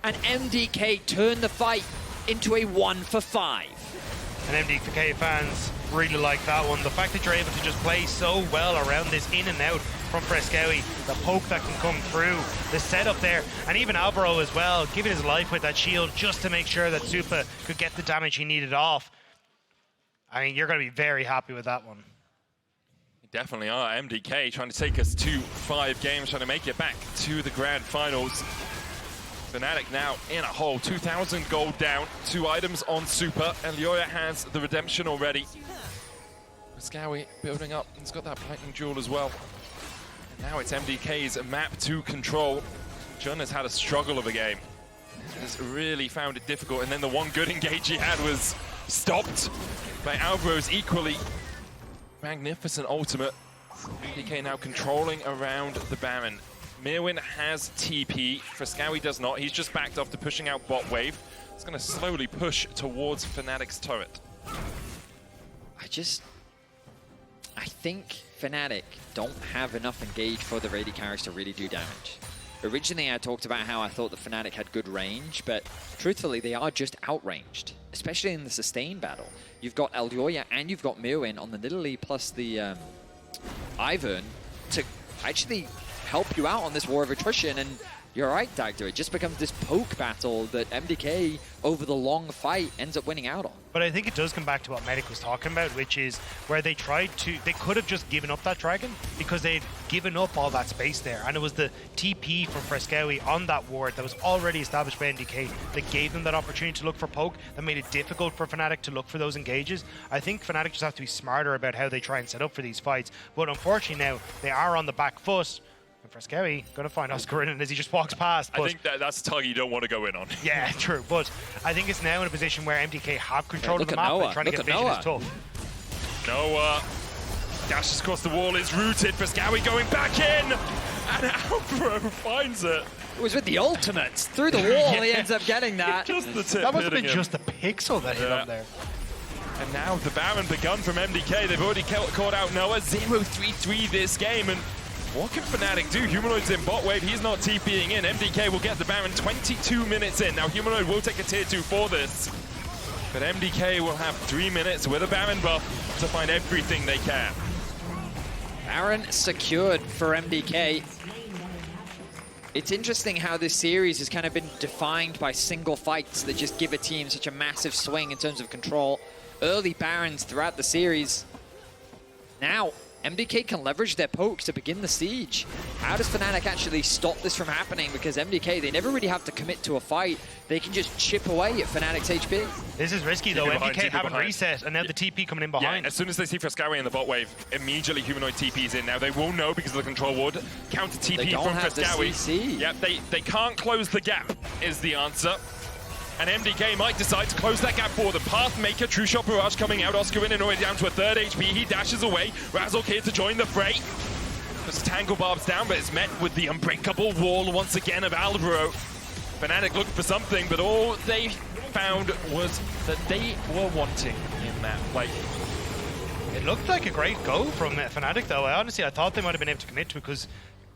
and MDK turned the fight into a 1-for-5. And MDK fans really like that one. The fact that you're able to just play so well around this in and out from Fresskowy, the poke that can come through, the setup there, and even Alvaro as well, giving his life with that shield just to make sure that Supa could get the damage he needed off. I mean, you're going to be very happy with that one. Definitely are. MDK trying to take us to 5 games, trying to make it back to the grand finals. Fnatic now in a hole, 2,000 gold down, 2 items on Supa. Elyoya has the redemption already. Fresskowy building up, he's got that lightning jewel as well. And now it's MDK's map to control. Jun has had a struggle of a game. Has really found it difficult, and then the one good engage he had was stopped by Alvaro's equally magnificent ultimate. MDK now controlling around the Baron. Myrwn has TP, Fresskowy does not. He's just backed off to pushing out bot wave. It's going to slowly push towards Fnatic's turret. I think Fnatic don't have enough engage for the AD carries to really do damage. Originally, I talked about how I thought the Fnatic had good range, but truthfully, they are just outranged, especially in the sustain battle. You've got Elyoya and you've got Myrwn on the Nidalee plus the Ivern to actually help you out on this war of attrition, and you're right, Dagda, it just becomes this poke battle that MDK, over the long fight, ends up winning out on. But I think it does come back to what Medic was talking about, which is where they could have just given up that dragon because they'd given up all that space there. And it was the TP from Fresskowy on that ward that was already established by MDK that gave them that opportunity to look for poke, that made it difficult for Fnatic to look for those engages. I think Fnatic just have to be smarter about how they try and set up for these fights. But unfortunately now, they are on the back foot. And Fresskowy going to find Oscarinin as he just walks past. I think that's a target you don't want to go in on. Yeah, true. But I think it's now in a position where MDK have control of the map and trying to get vision is tough. Noah dashes across the wall, is rooted. Fresskowy going back in, and Alvaro finds it. It was with the ultimates. Through the wall, he ends up getting that. Just the tip. That must have been just a pixel that hit him there. And now the Baron begun from MDK. They've already caught out Noah. 0-3-3 this game. And what can Fnatic do? Humanoid's in bot wave. He's not TPing in. MDK will get the Baron 22 minutes in. Now Humanoid will take a tier 2 for this. But MDK will have 3 minutes with a Baron buff to find everything they can. Baron secured for MDK. It's interesting how this series has kind of been defined by single fights that just give a team such a massive swing in terms of control. Early Barons throughout the series. Now, MDK can leverage their pokes to begin the siege. How does Fnatic actually stop this from happening? Because MDK, they never really have to commit to a fight. They can just chip away at Fnatic's HP. This is risky though. MDK haven't reset, and now the TP coming in behind. Yeah, as soon as they see Fresskowy in the bot wave, immediately Humanoid TP's in. Now they will know because of the control ward. Counter TP from Fresskowy. Yep, they can't close the gap is the answer. And MDK might decide to close that gap for them. Pathmaker, True Shot Barrage coming out. Oscarinin already down to a 3rd HP. He dashes away. Razork here to join the fray. Just Tangle Barbs down, but it's met with the unbreakable wall once again of Alvaro. Fnatic looking for something, but all they found was that they were wanting in that fight. It looked like a great go from Fnatic though. I thought they might have been able to commit to it because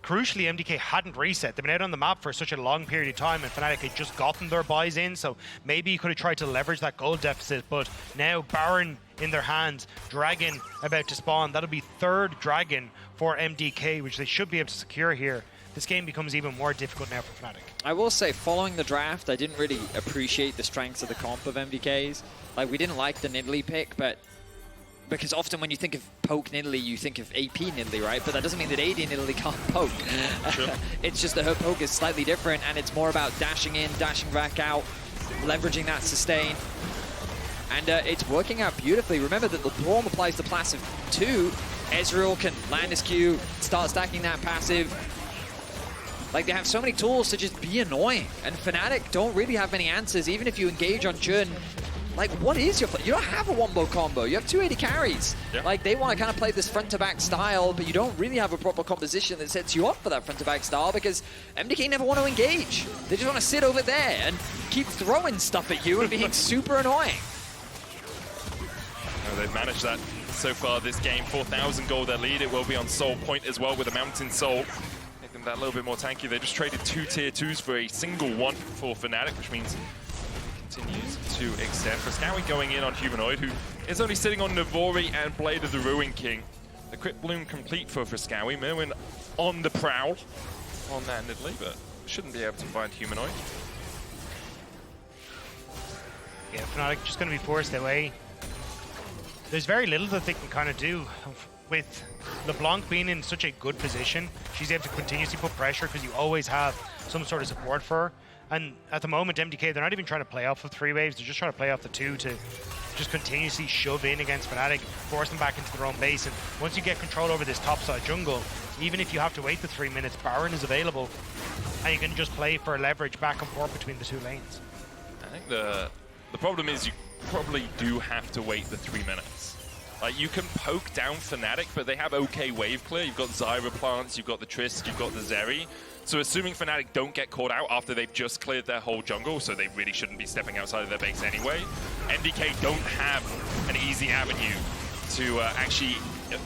crucially, MDK hadn't reset. They've been out on the map for such a long period of time, and Fnatic had just gotten their buys in, so maybe you could have tried to leverage that gold deficit, but now Baron in their hands, Dragon about to spawn. That'll be 3rd Dragon for MDK, which they should be able to secure here. This game becomes even more difficult now for Fnatic. I will say, following the draft, I didn't really appreciate the strengths of the comp of MDK's. Like, we didn't like the Nidalee pick, but because often when you think of poke Nidalee, you think of AP Nidalee, right? But that doesn't mean that AD Nidalee can't poke. Sure. It's just that her poke is slightly different, and it's more about dashing in, dashing back out, leveraging that sustain. And it's working out beautifully. Remember that the Braum applies the passive too. Ezreal can land his Q, start stacking that passive. Like, they have so many tools to just be annoying. And Fnatic don't really have many answers, even if you engage on Jun. Like, what is your play? You don't have a wombo combo. You have 280 carries. Yeah. Like, they want to kind of play this front-to-back style, but you don't really have a proper composition that sets you up for that front-to-back style because MDK never want to engage. They just want to sit over there and keep throwing stuff at you and being super annoying. Oh, they've managed that so far this game. 4,000 gold their lead. It will be on Soul Point as well with a Mountain Soul. Make them that little bit more tanky. They just traded 2 tier 2s for a single one for Fnatic, which means continues to extend. Fresskowy going in on Humanoid, who is only sitting on Navori and Blade of the Ruin King. The Crypt Bloom complete for Fresskowy. Myrwn on the prowl on that Nidalee, but shouldn't be able to find Humanoid. Yeah, Fnatic just going to be forced away. There's very little that they can kind of do. With LeBlanc being in such a good position, she's able to continuously put pressure because you always have some sort of support for her. And at the moment, MDK, they're not even trying to play off of 3 waves, they're just trying to play off the 2 to just continuously shove in against Fnatic, force them back into their own base. And once you get control over this topside jungle, even if you have to wait the 3 minutes, Baron is available, and you can just play for leverage back and forth between the 2 lanes. I think the problem is you probably do have to wait the 3 minutes. Like, you can poke down Fnatic, but they have okay wave clear. You've got Zyra plants, you've got the Trist, you've got the Zeri. So assuming Fnatic don't get caught out after they've just cleared their whole jungle, so they really shouldn't be stepping outside of their base anyway, MDK don't have an easy avenue to actually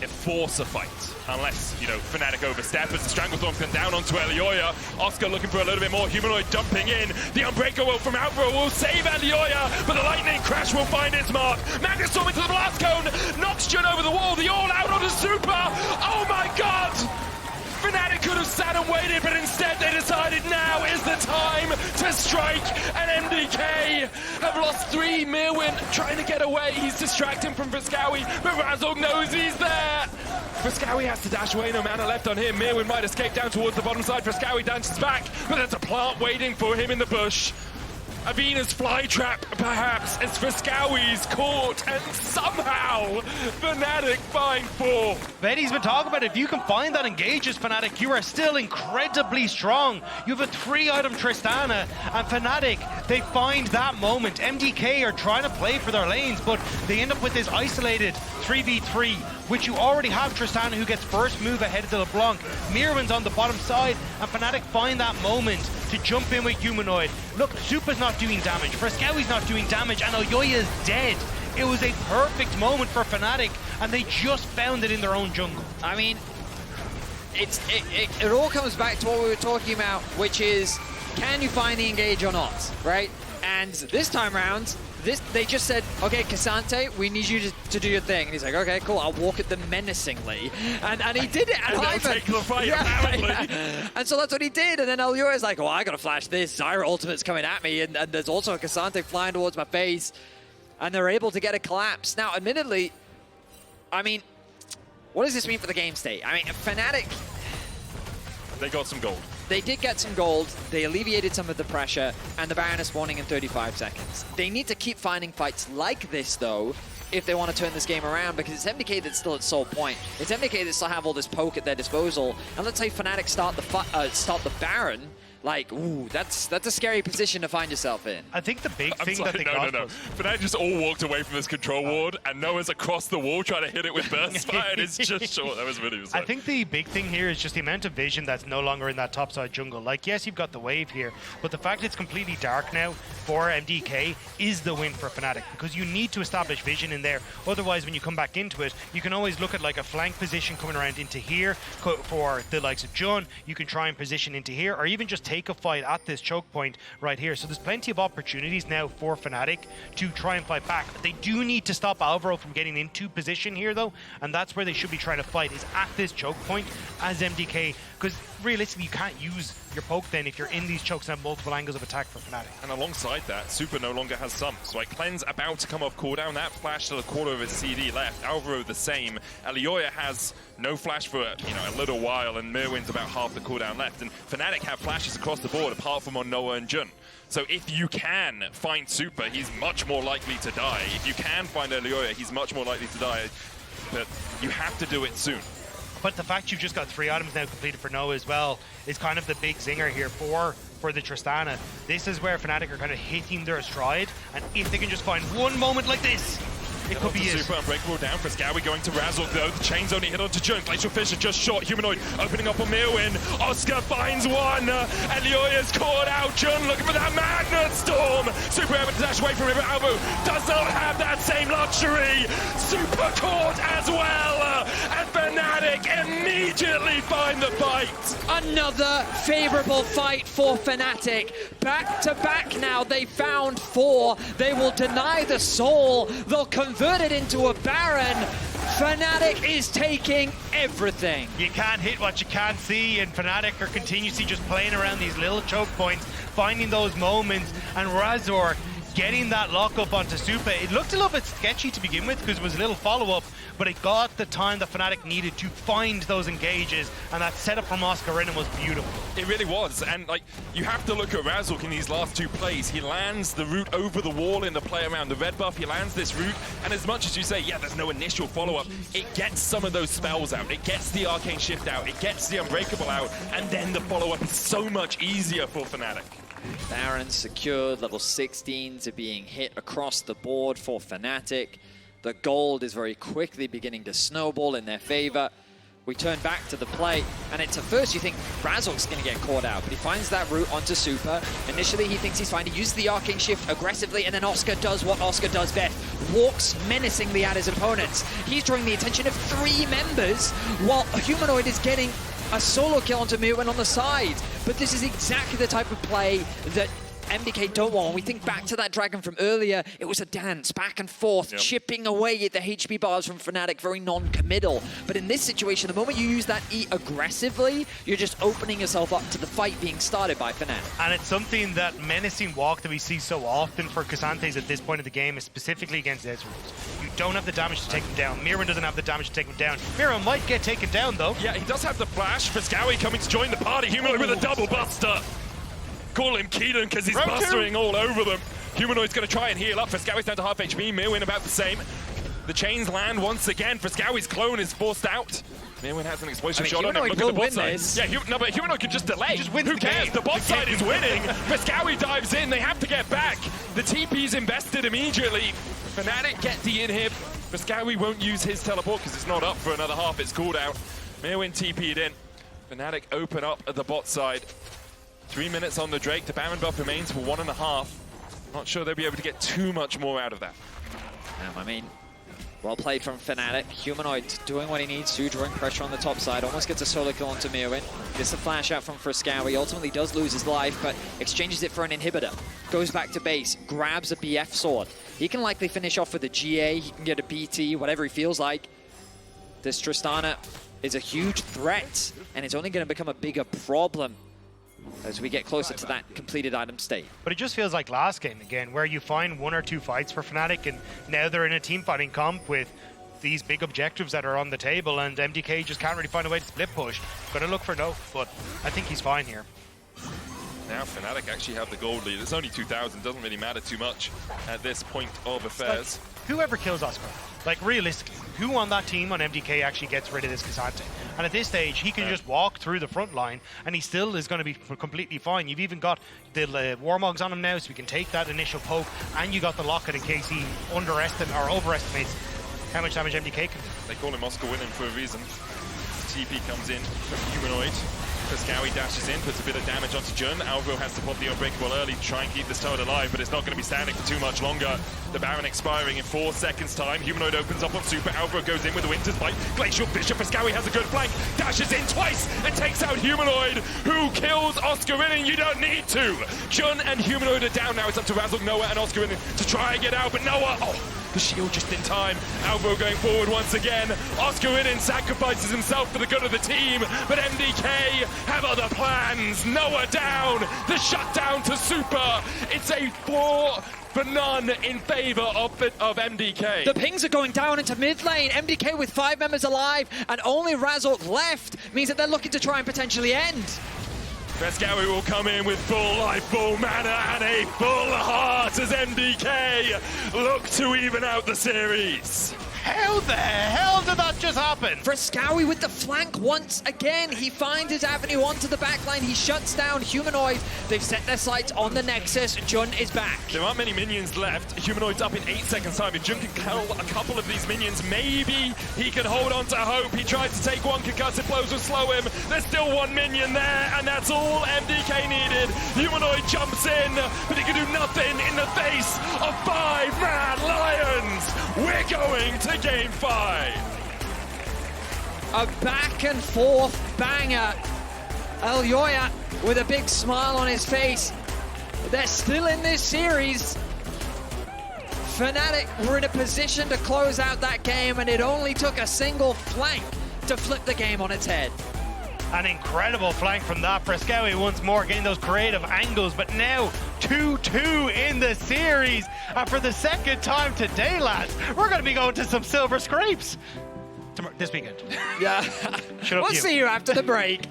force a fight, unless, you know, Fnatic overstep as the Stranglethorn come down onto Elyoya. Oscar looking for a little bit more, Humanoid dumping in. The Unbreakable from Alvaro will save Elyoya, but the Lightning Crash will find its mark. Magnus Storm into the Blast Cone, knocks Jun over the wall, the All-Out onto Supa. Oh my god! Fnatic could have sat and waited, but instead they decided now is the time to strike, and MDK have lost 3. Myrwn trying to get away, he's distracting from Fresskowy, but Razork knows he's there. Fresskowy has to dash away, no mana left on him. Myrwn might escape down towards the bottom side, Fresskowy dances back, but there's a plant waiting for him in the bush. Avina's fly trap, perhaps, as Fresskowy's caught, and somehow Fnatic find 4. Vedi's been talking about it. If you can find that engages Fnatic, you are still incredibly strong. You have a 3-item Tristana, and Fnatic, they find that moment. MDK are trying to play for their lanes, but they end up with this isolated 3v3, which you already have Tristana who gets first move ahead of the LeBlanc. Myrwn's on the bottom side, and Fnatic find that moment to jump in with Humanoid. Look, Supa's not doing damage, Fresskowy's not doing damage, and Elyoya is dead. It was a perfect moment for Fnatic, and they just found it in their own jungle. I mean, it all comes back to what we were talking about, which is, can you find the engage or not, right? And this time round, they just said, okay, K'Sante, we need you to do your thing. And he's like, okay, cool, I'll walk at them menacingly. And he did it. And they'll take the fight, apparently. Yeah. And so that's what he did. And then Elyoya's like, oh, I gotta flash this. Zyra ultimate's coming at me. And there's also a K'Sante flying towards my face. And they're able to get a collapse. Now, admittedly, I mean, what does this mean for the game state? I mean, Fnatic, they got some gold. They did get some gold, they alleviated some of the pressure, and the Baron is spawning in 35 seconds. They need to keep finding fights like this, though, if they want to turn this game around, because it's MDK that's still at sole point. It's MDK that still have all this poke at their disposal, and let's say Fnatic start the Baron, like, ooh, that's a scary position to find yourself in. I think the big thing that they got was... Fnatic just all walked away from this control ward, and Noah's across the wall trying to hit it with burst fire, and it's just short. That was what he was saying. I think the big thing here is just the amount of vision that's no longer in that topside jungle. Like, yes, you've got the wave here, but the fact it's completely dark now for MDK is the win for Fnatic, because you need to establish vision in there. Otherwise, when you come back into it, you can always look at like a flank position coming around into here for the likes of Jun. You can try and position into here, or even just take a fight at this choke point right here. So there's plenty of opportunities now for Fnatic to try and fight back. They do need to stop Alvaro from getting into position here, though, and that's where they should be trying to fight, is at this choke point as MDK, because realistically you can't use your poke then if you're in these chokes and have multiple angles of attack for Fnatic. And alongside that, Supa no longer has some. So like Cleanse about to come off cooldown, that flash to the quarter of his CD left. Alvaro the same. Elyoya has no flash for, you know, a little while, and Myrwn's about half the cooldown left. And Fnatic have flashes across the board apart from on Noah and Jun. So if you can find Supa, he's much more likely to die. If you can find Elyoya, he's much more likely to die. But you have to do it soon. But the fact you've just got 3 items now completed for Noah as well is kind of the big zinger here for the Tristana. This is where Fnatic are kind of hitting their stride, and if they can just find one moment like this, it could be it. Super Unbreakable down. Fresskowy going to Razork though. The chain's only hit onto Jun. Glacial Fissure just short. Humanoid opening up on Myrwn. Oscar finds one. Elyoya's caught out. Jun looking for that Magnet Storm. Super able to dash away from him. Alvaro does not have that same luxury. Super caught as well. And Fnatic immediately find the fight. Another favorable fight for Fnatic. Back to back now. They found 4. They will deny the soul. They'll convert it into a Baron. Fnatic is taking everything. You can't hit what you can't see, and Fnatic are continuously just playing around these little choke points, finding those moments, and Razork getting that lock up onto Supa. It looked a little bit sketchy to begin with because it was a little follow-up, but it got the time that Fnatic needed to find those engages, and that setup from Oscarinin was beautiful. It really was, and like you have to look at Razork in these last 2 plays. He lands the route over the wall in the play around the red buff. He lands this route, and as much as you say, yeah, there's no initial follow-up, it gets some of those spells out. It gets the Arcane Shift out. It gets the Unbreakable out, and then the follow-up is so much easier for Fnatic. Baron secured, level 16s are being hit across the board for Fnatic. The gold is very quickly beginning to snowball in their favor. We turn back to the play, and at first you think Razork's going to get caught out, but he finds that route onto Supa. Initially he thinks he's fine, he uses the Arcane Shift aggressively, and then Oscar does what Oscar does best, walks menacingly at his opponents. He's drawing the attention of 3 members, while Humanoid is getting a solo kill onto Myrwn on the side. But this is exactly the type of play that MDK don't want. When we think back to that dragon from earlier, it was a dance back and forth, chipping away at the HP bars from Fnatic, very non-committal. But in this situation, the moment you use that E aggressively, you're just opening yourself up to the fight being started by Fnatic. And it's something that menacing walk that we see so often for K'Santes at this point of the game is specifically against Ezreal. You don't have the damage to take him down. Myrwn doesn't have the damage to take him down. Myrwn might get taken down though. Yeah, he does have the flash. Fresskowy coming to join the party. Humanoid with a double buster. Call him Keaton because he's bustering all over them. Humanoid's going to try and heal up. Fresskowy's down to half HP. Myrwn about the same. The chains land once again. Fresskowy's clone is forced out. Myrwn has an explosive shot on him. Look at the bot side. Yeah, but Humanoid could just delay. Who cares? The bot side is winning. Fresskowy dives in. They have to get back. The TP's invested immediately. Fnatic get the inhib. Fresskowy won't use his teleport because it's not up for another half. It's called out. Myrwn TP'd in. Fnatic open up at the bot side. 3 minutes on the Drake. The Baron buff remains for 1.5. Not sure they'll be able to get too much more out of that. I mean, well played from Fnatic. Humanoid doing what he needs to, drawing pressure on the top side. Almost gets a solo kill onto Myrwn. Gets the flash out from Fresskowy. Ultimately does lose his life, but exchanges it for an inhibitor. Goes back to base, grabs a BF sword. He can likely finish off with a GA. He can get a BT, whatever he feels like. This Tristana is a huge threat, and it's only going to become a bigger problem as we get closer to that completed item state. But it just feels like last game again, where you find 1 or 2 fights for Fnatic, and now they're in a team fighting comp with these big objectives that are on the table, and MDK just can't really find a way to split push. Gonna look for no, but I think he's fine here. Now Fnatic actually have the gold lead. It's only 2,000, doesn't really matter too much at this point of affairs. Like, whoever kills Oscar, like realistically, who on that team on MDK actually gets rid of this K'Sante? And at this stage, he can just walk through the front line, and he still is going to be completely fine. You've even got the Warmogs on him now, so we can take that initial poke, and you got the locket in case he underestimates or overestimates how much damage MDK can do. They call him Oscar winning for a reason. TP comes in from Humanoid. Fresskowy dashes in, puts a bit of damage onto Jun. Alvaro has to pop the Unbreakable early to try and keep this turret alive, but it's not going to be standing for too much longer. The Baron expiring in 4 seconds time. Humanoid opens up on Supa. Alvaro goes in with the Winter's Bite. Glacial Bishop. Fresskowy has a good flank. Dashes in twice and takes out Humanoid, who kills Oscarinin. You don't need to. Jun and Humanoid are down now. It's up to Razork, Noah, and Oscarinin to try and get out, but Noah, the shield just in time. Alvaro going forward once again. Oscarinin sacrifices himself for the good of the team, but MDK have other plans. Noah down. The shutdown to Supa. It's a 4-for-none in favor of MDK. The pings are going down into mid lane. MDK with 5 members alive, and only Razork left means that they're looking to try and potentially end. Fresskowy will come in with full life, full mana, and a full heart as MDK look to even out the series. How the hell did that just happen? Fresskowy with the flank once again. He finds his avenue onto the backline. He shuts down Humanoid. They've set their sights on the Nexus. Jun is back. There aren't many minions left. Humanoid's up in 8 seconds time. If Jun can kill a couple of these minions, maybe he can hold on to hope. He tried to take one, concussive blows will slow him. There's still 1 minion there, and that's all MDK needed. Humanoid jumps in, but he can do nothing in the face of 5 mad lions. We're going to Game 5. A back and forth banger. Elyoya with a big smile on his face. They're still in this series. Fnatic were in a position to close out that game, and it only took a single flank to flip the game on its head. An incredible flank from that. Fresskowy once more getting those creative angles, but now 2-2 in the series. And for the second time today, lads, we're going to be going to some silver scrapes this weekend. Yeah. Shut up, We'll you. see you after the break.